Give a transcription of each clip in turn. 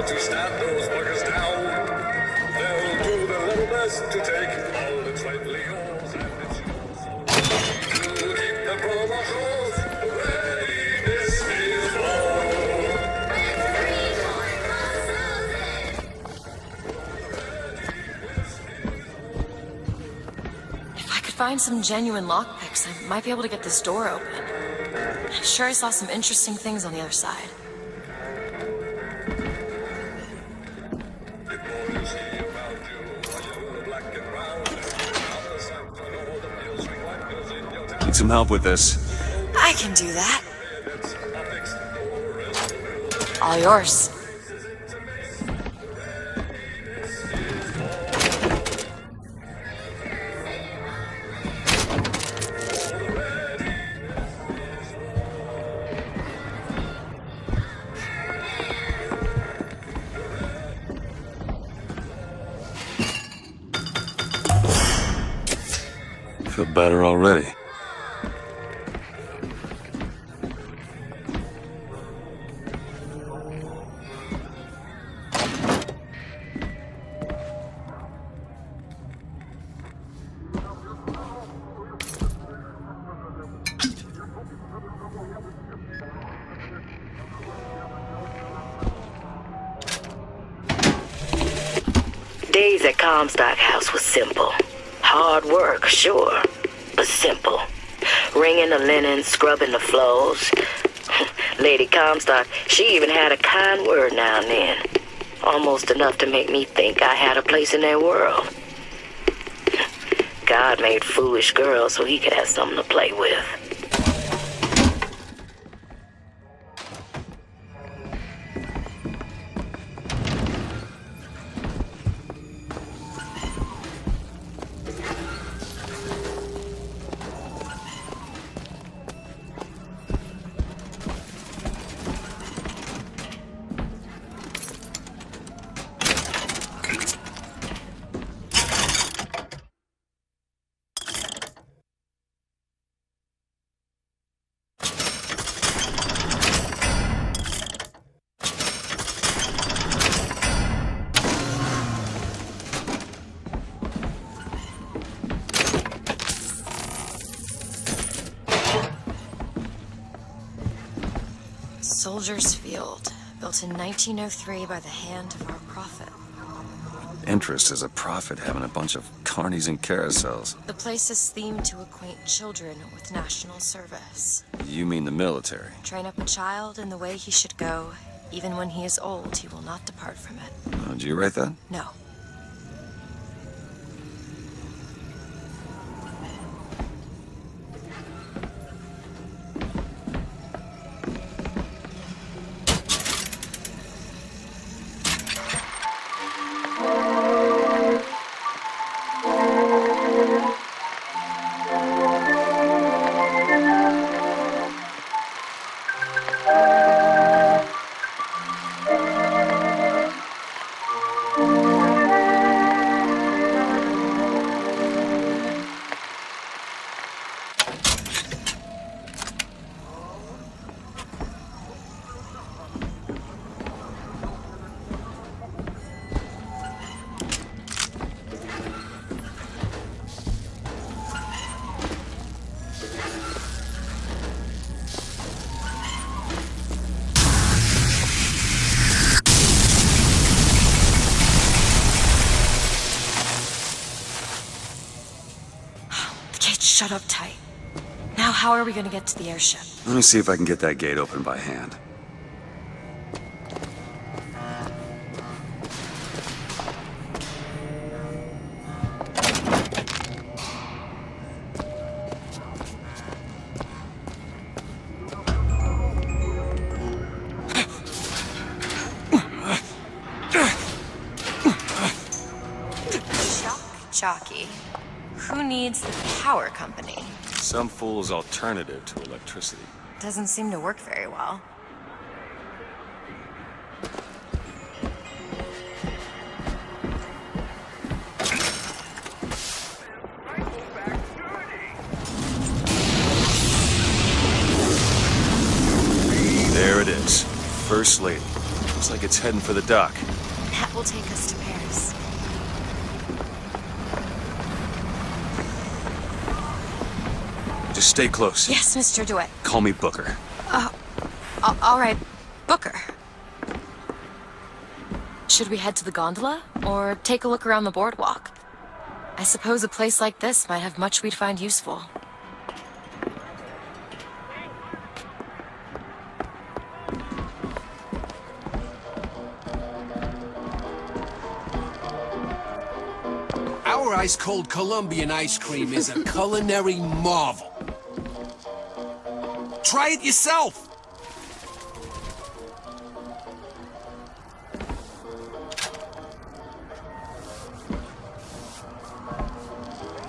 to stab those buggers down. They'll do their level best to take all that's rightly yours, and it's yours to keep the promotions. Ready, this is war. If I could find some genuine lockpicks, I might be able to get this door open. I'm sure I saw some interesting things on the other side. Need some help with this. I can do that. All yours. Feel better already. Days at Comstock House was simple. Hard work, sure, but simple. Wringing the linen, scrubbing the floors. Lady Comstock, she even had a kind word now and then. Almost enough to make me think I had a place in their world. God made foolish girls so he could have something to play with. Soldier's Field, built in 1903 by the hand of our prophet. Interest as a prophet having a bunch of carnies and carousels. The place is themed to acquaint children with national service. You mean the military? Train up a child in the way he should go. Even when he is old, he will not depart from it. Oh, did you write that? No. Shut up tight. Now how are we going to get to the airship? Let me see if I can get that gate open by hand. Jockey. Who needs the power company? Some fool's alternative to electricity. Doesn't seem to work very well. There it is. First Lady. Looks like it's heading for the dock. That will take us to Paris. Just stay close. Yes, Mr. DeWitt. Call me Booker. All right, Booker. Should we head to the gondola, or take a look around the boardwalk? I suppose a place like this might have much we'd find useful. Our ice-cold Colombian ice cream is a culinary marvel. Try it yourself!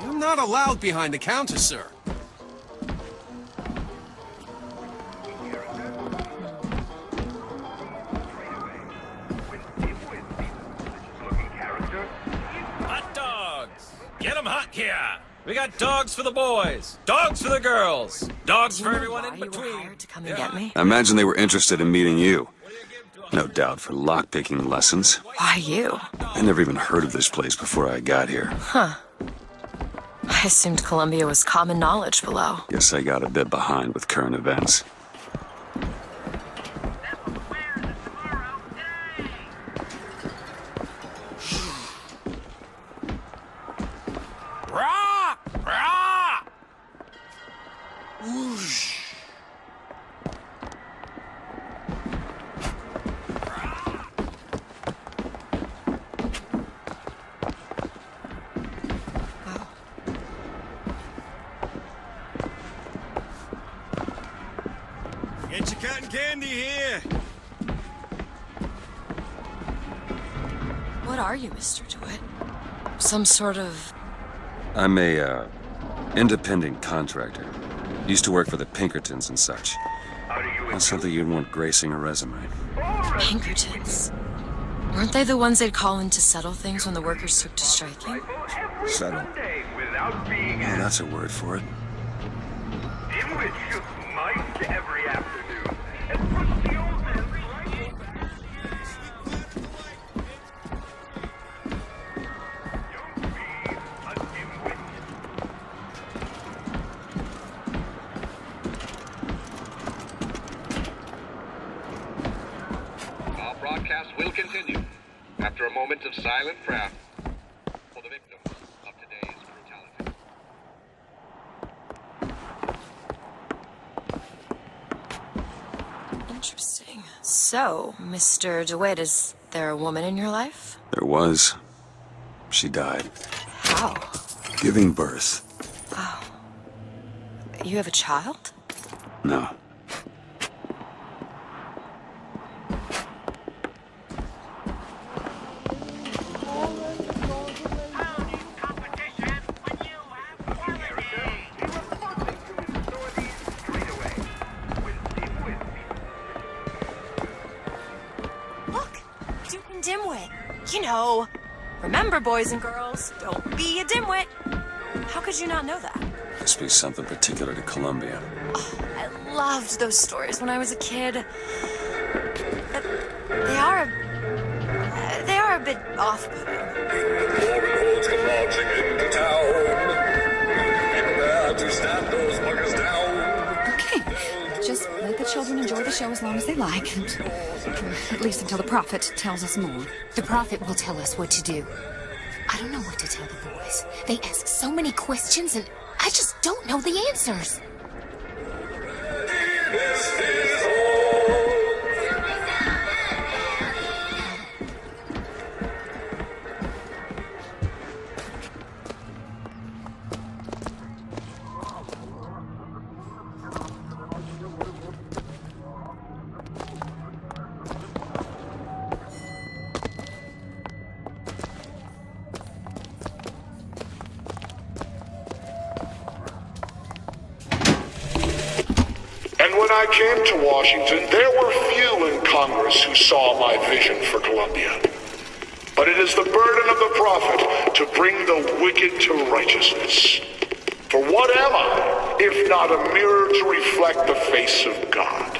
You're not allowed behind the counter, sir. Hot dogs! Get 'em hot here! We got dogs for the boys, dogs for the girls, dogs for everyone in You were between. hired to come and get me? I imagine they were interested in meeting you. No doubt for lockpicking lessons. Why you? I never even heard of this place before I got here. I assumed Columbia was common knowledge below. Guess I got a bit behind with current events. Rah! Rah! Wow. Get your cotton candy here. What are you, Mr. DeWitt? Some sort of... I'm a, independent contractor. Used to work for the Pinkertons and such. Not something you'd want gracing a resume. Pinkertons. Weren't they the ones they'd call in to settle things when the workers took to striking? Settle. Oh, that's a word for it. Dimwit shook mice every afternoon and pushed the old man's life. Don't be a dimwit. Our broadcast will continue after a moment of silent prayer for the victims of today's brutality. Interesting. So, Mr. DeWitt, is there a woman in your life? There was. She died. How? Giving birth. You have a child? No. Look, Duke and Dimwit. You know. Remember, boys and girls, don't be a dimwit. How could you not know that? Must be something particular to Columbia. I loved those stories when I was a kid. They are a bit off-putting. Foreign hordes come marching into town. Be prepared to stand those buggers down. Okay, just let the children enjoy the show as long as they like. At least until the prophet tells us more. The prophet will tell us what to do. I don't know what to tell the boys. They ask so many questions and I just don't know the answers. This is all. And when I came to Washington, there were few in Congress who saw my vision for Columbia. But it is the burden of the prophet to bring the wicked to righteousness. For what am I, if not a mirror to reflect the face of God?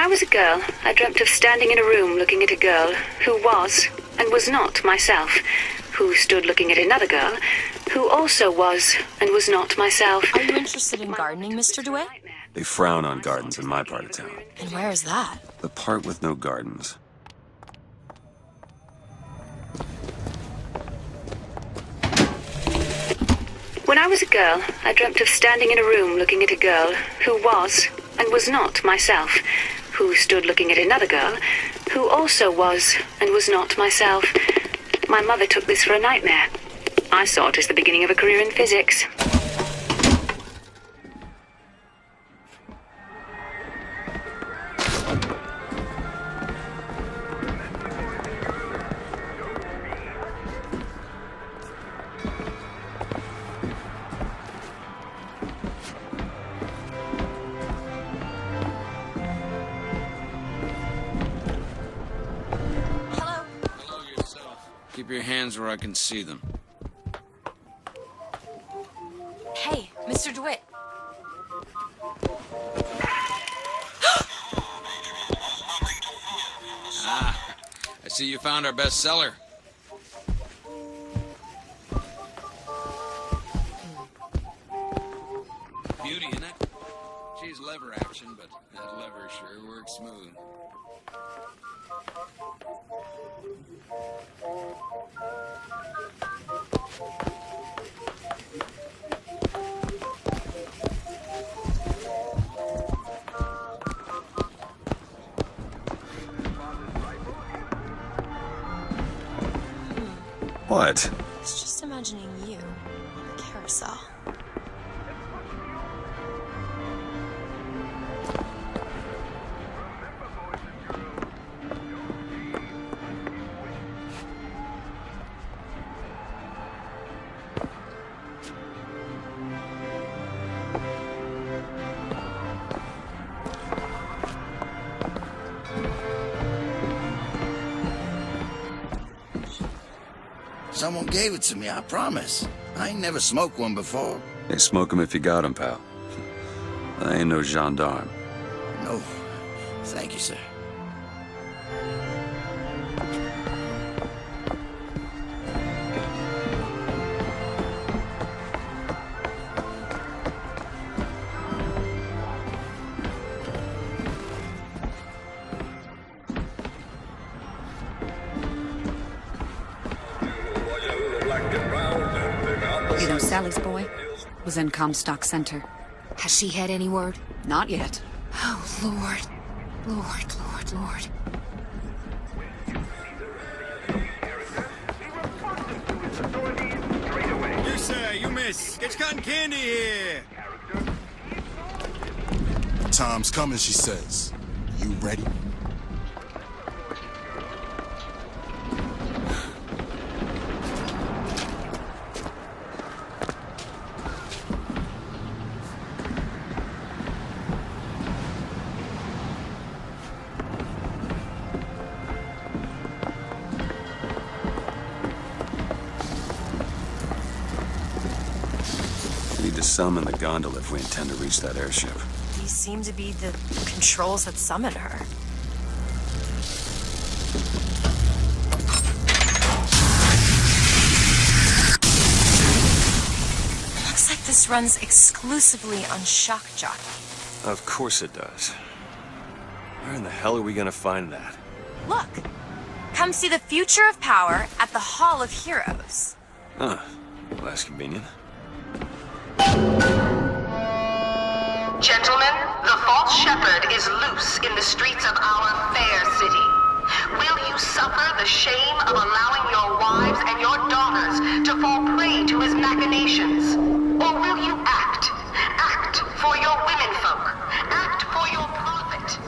I was a girl, I dreamt of standing in a room looking at a girl who was and was not myself, who stood looking at another girl who also was and was not myself. Are you interested in gardening, Mr. DeWitt? They frown on gardens in my part of town. And where is that? The part with no gardens. When I was a girl, I dreamt of standing in a room looking at a girl who was and was not myself, who stood looking at another girl who also was and was not myself. My mother took this for a nightmare. I saw it as the beginning of a career in physics. Keep your hands where I can see them. Hey, Mr. DeWitt. I see you found our bestseller. Beauty, isn't it? She's lever action, but that lever sure works smooth. What? I was just imagining you on a carousel. Someone gave it to me, I promise. I ain't never smoked one before. Hey, smoke 'em if you got 'em, pal. I ain't no gendarme. No. Thank you, sir. You know, Sally's boy was in Comstock Center. Has she had any word? Not yet. Oh, Lord. Lord, Lord, Lord. You, sir, you miss. Get your cotton candy here. Time's coming, she says. You ready? We need to summon the gondola if we intend to reach that airship. These seem to be the controls that summon her. Looks like this runs exclusively on shock jockey. Of course it does. Where in the hell are we gonna find that? Look! Come see the future of power at the Hall of Heroes. Huh. Well, that's convenient. Gentlemen, the false shepherd is loose in the streets of our fair city. Will you suffer the shame of allowing your wives and your daughters to fall prey to his machinations? Or will you act? Act for your womenfolk. Act for your prophet.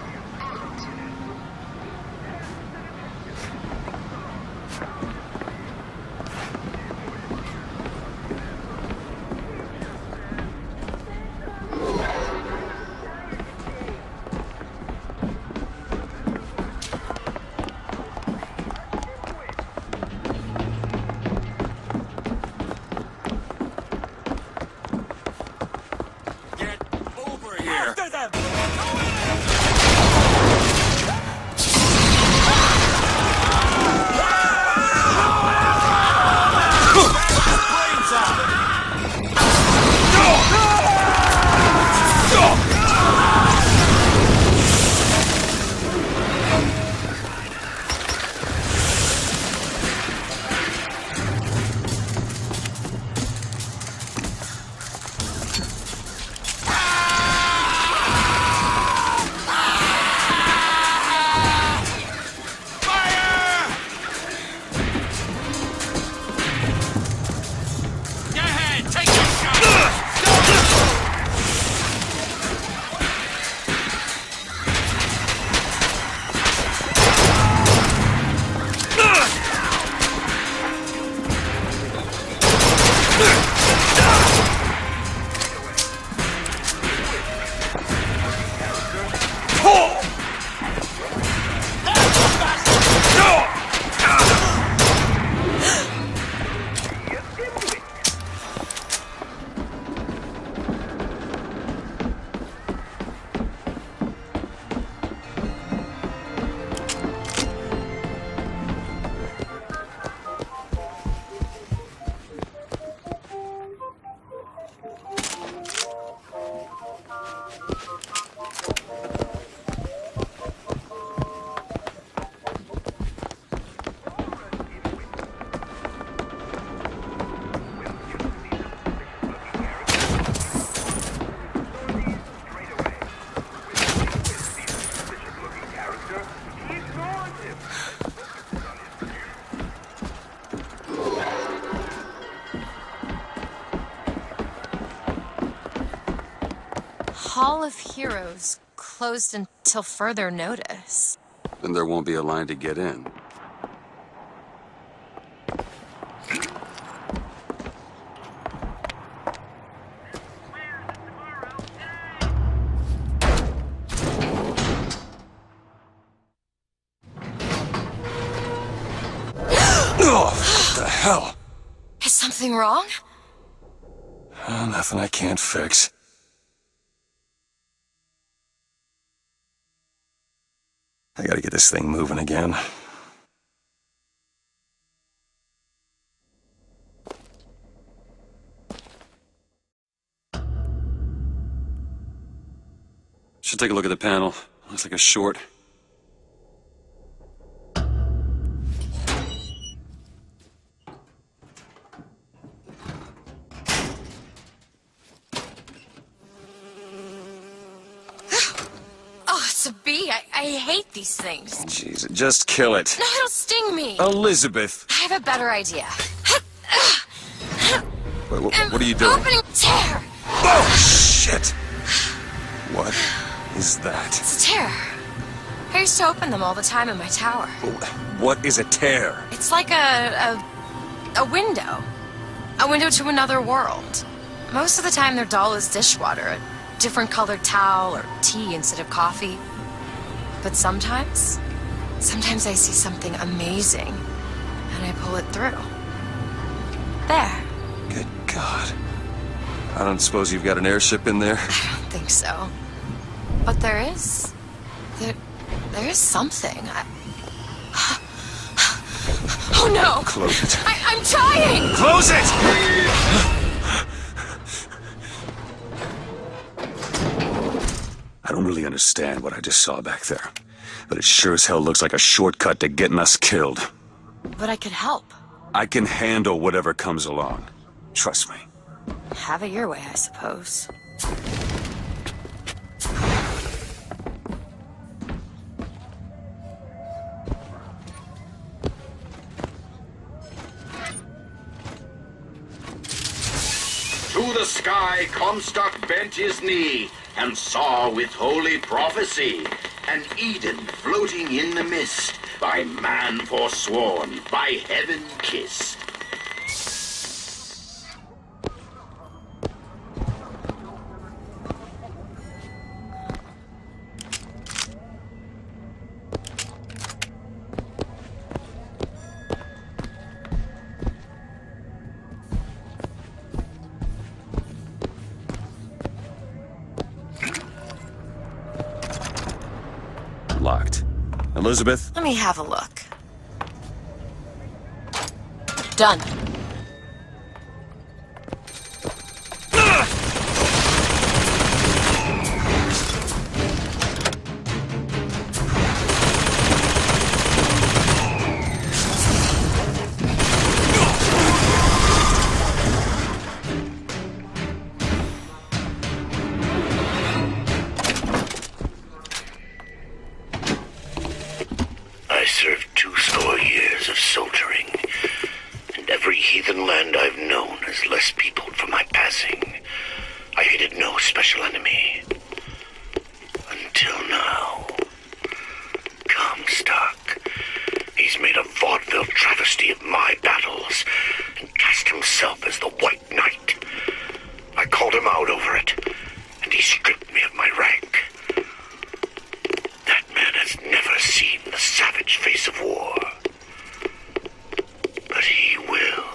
Hall of Heroes closed until further notice. Then there won't be a line to get in. Oh, what the hell? Is something wrong? Nothing I can't fix. I gotta get this thing moving again. Should take a look at the panel. Looks like a short. Oh, it's a bee. I hate these things. Jeez, just kill it. No, it'll sting me. Elizabeth! I have a better idea. What are you doing? Opening tear! Oh, shit! What is that? It's a tear. I used to open them all the time in my tower. What is a tear? It's like a window. A window to another world. Most of the time they're dull as dishwater, a different colored towel or tea instead of coffee. But sometimes I see something amazing, and I pull it through. There. Good God. I don't suppose you've got an airship in there? I don't think so. But there is. There is something. Oh no! Close it. I'm trying! Close it! I don't really understand what I just saw back there, but it sure as hell looks like a shortcut to getting us killed. But I could help. I can handle whatever comes along. Trust me. Have it your way, I suppose. To the sky Comstock bent his knee, and saw with holy prophecy an Eden floating in the mist, by man forsworn, by heaven kissed. Locked. Elizabeth? Let me have a look. Done. I served 20 years of soldiering, and every heathen land I've known has less peopled for my passing. I hated no special enemy. Until now. Comstock. He's made a vaudeville travesty of my battles, and cast himself as the White Knight. I called him out over it, and he stripped me of my rank. That man has never seen the savage face of war. But he will.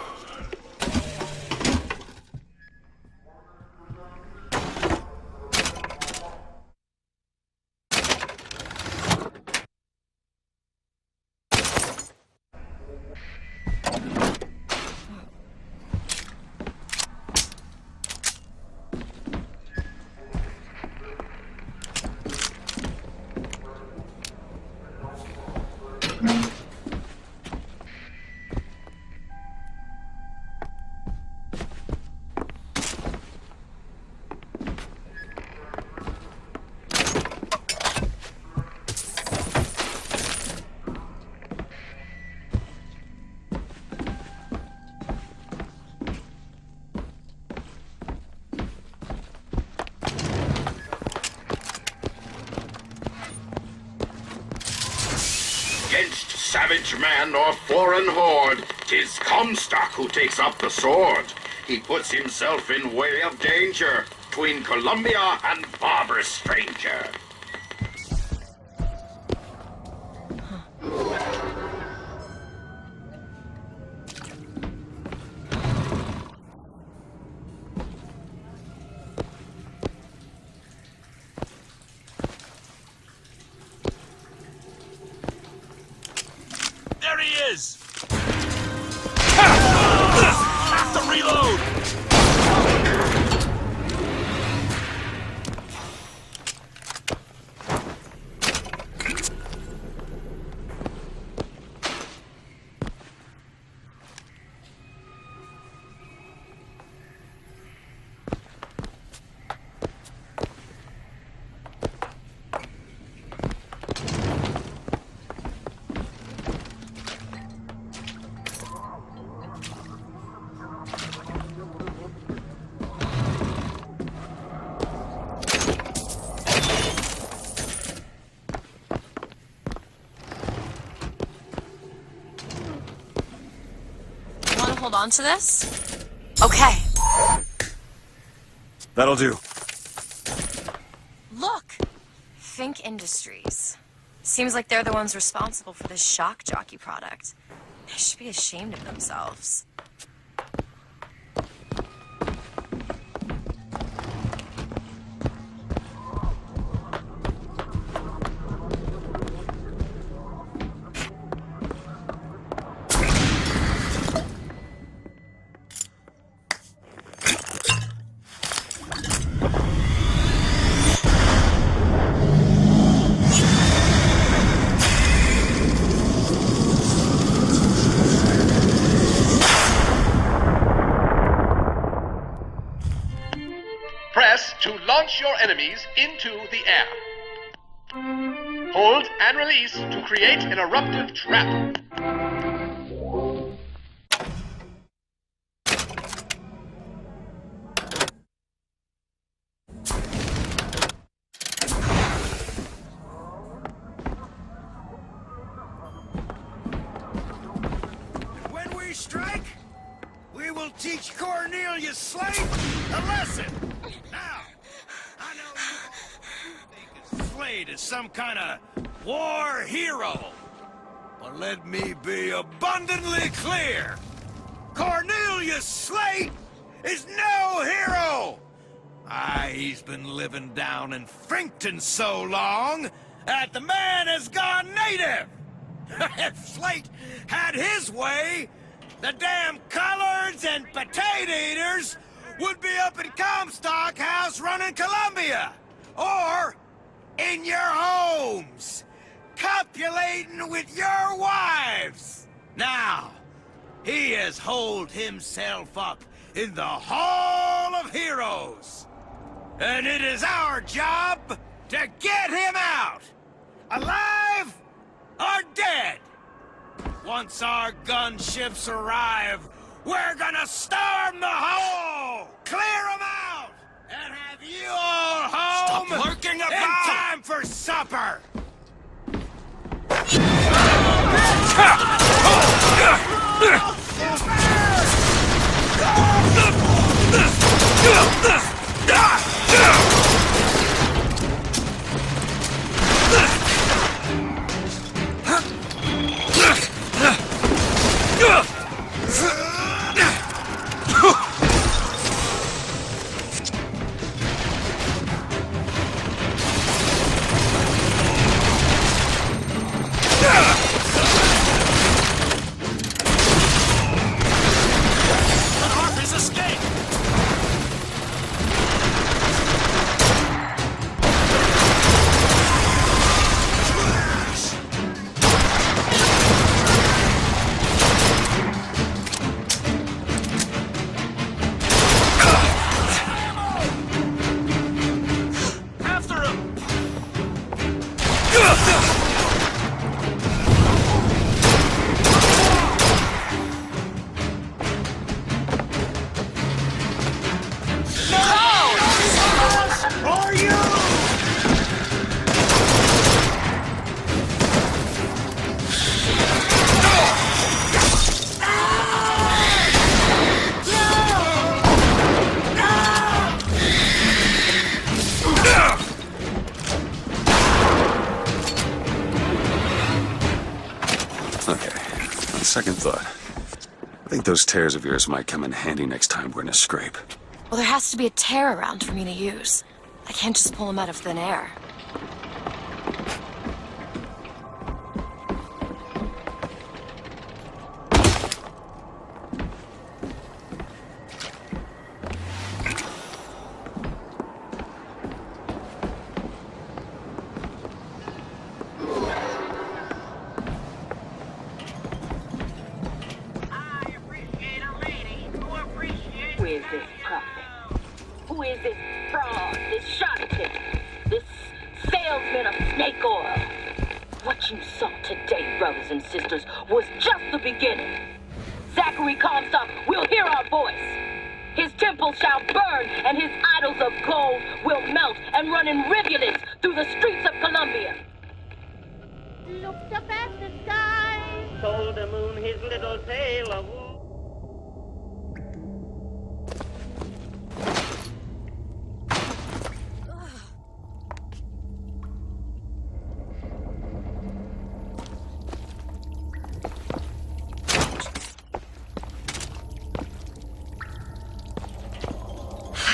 savage man or foreign horde, 'tis Comstock who takes up the sword. He puts himself in way of danger, 'tween Columbia and barbarous stranger. There he is! Have to reload! Hold on to this? Okay. That'll do. Look! Fink Industries. Seems like they're the ones responsible for this shock jockey product. They should be ashamed of themselves. Press to launch your enemies into the air. Hold and release to create an eruptive trap. When we strike, we will teach Cornelius Slate a lesson. Now, I know you think Slate is some kind of war hero. But let me be abundantly clear. Cornelius Slate is no hero. He's been living down in Frankton so long that the man has gone native. If Slate had his way, the damn collards and potato eaters would be up in Comstock House running Columbia. Or in your homes, copulating with your wives. Now, he has holed himself up in the Hall of Heroes. And it is our job to get him out. Alive or dead. Once our gunships arrive, we're gonna storm the hole, clear them out, and have you all home Stop lurking about! in time for supper. second thought, I think those tears of yours might come in handy next time we're in a scrape. Well, there has to be a tear around for me to use. I can't just pull them out of thin air. Who is this prophet? Who is this fraud, this charlatan, this salesman of snake oil? What you saw today, brothers and sisters, was just the beginning. Zachary Comstock will hear our voice. His temple shall burn, and his idols of gold will melt and run in rivulets through the streets of Columbia. Looked up at the sky, told the moon his little tale of woe.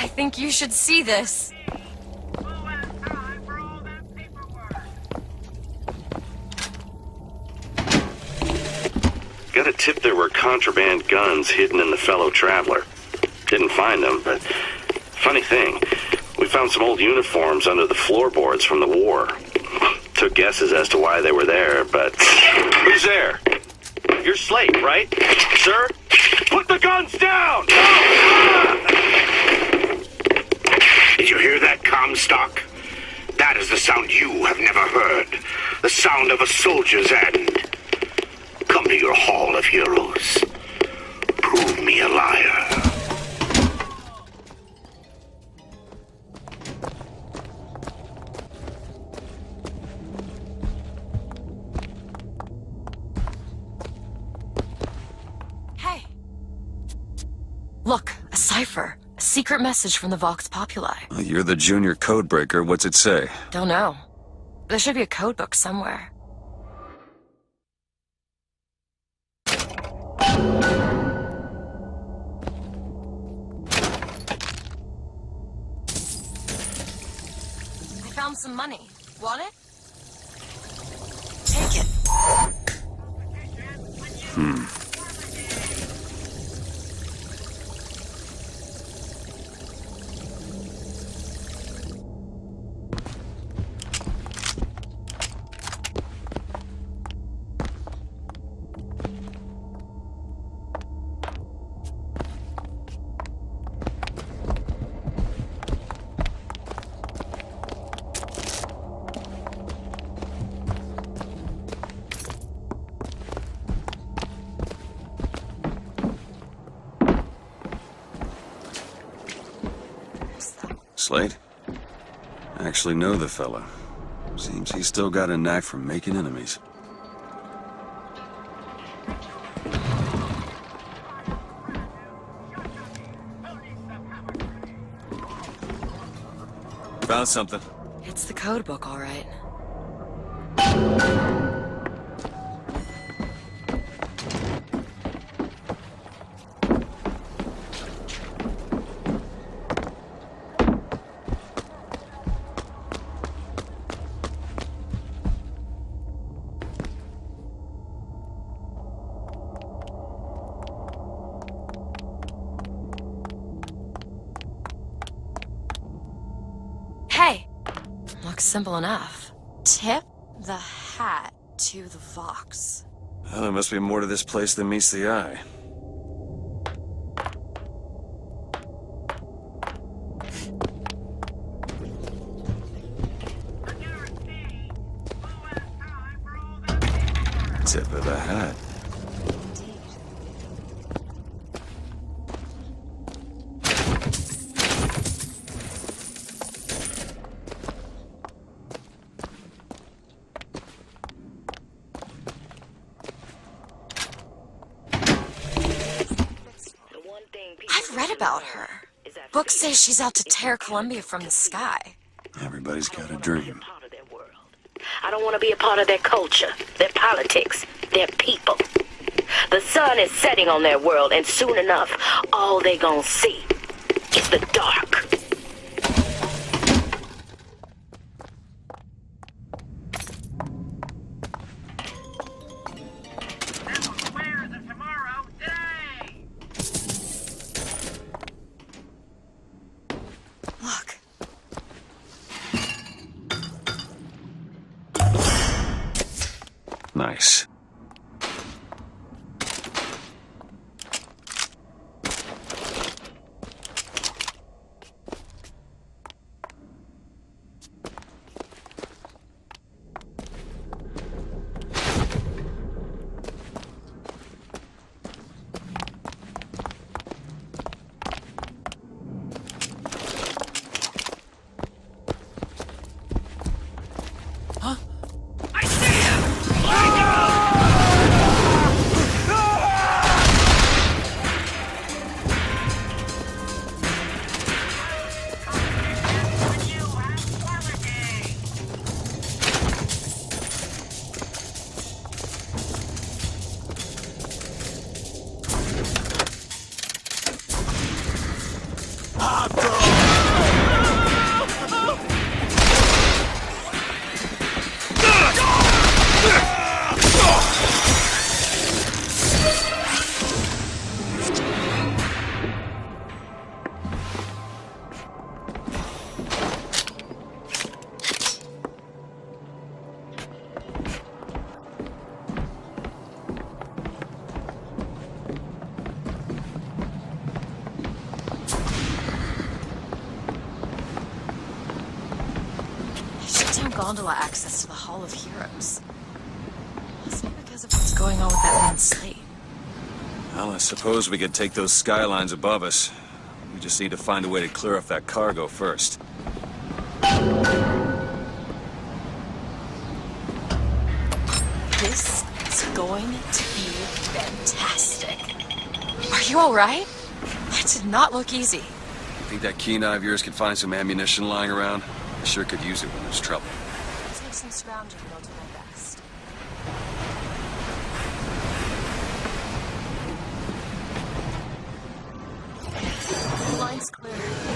I think you should see this. Got a tip there were contraband guns hidden in the fellow traveler. Didn't find them, but funny thing, we found some old uniforms under the floorboards from the war. Took guesses as to why they were there, but... Who's there? You're Slate, right? Sir? Put the guns down! Did you hear that, Comstock? That is the sound you have never heard. The sound of a soldier's end. Come to your Hall of Heroes. Prove me a liar. Hey. Look, a cipher. A secret message from the Vox Populi. Well, you're the junior codebreaker. What's it say? Don't know. There should be a code book somewhere. I found some money. Want it? Take it. Slate? I actually know the fella. Seems he's still got a knack for making enemies. Found something. It's the code book, all right. Hey! Looks simple enough. Tip the hat to the Vox. Well, there must be more to this place than meets the eye. Tip of the hat. I've read about her. Books say she's out to tear Columbia from the sky. Everybody's got a dream. I don't want to be a part of their culture, their politics, their people. The sun is setting on their world, and soon enough, all they gonna see is the dark. Look. Nice. Gondola access to the Hall of Heroes. Must be because of what's going on with that man's slate. Well, I suppose we could take those skylines above us. We just need to find a way to clear off that cargo first. This is going to be fantastic. Are you all right? That did not look easy. Think that keen eye of yours could find some ammunition lying around? I sure could use it when there's trouble. Take some scrounging and I'll do my best. The line's clear.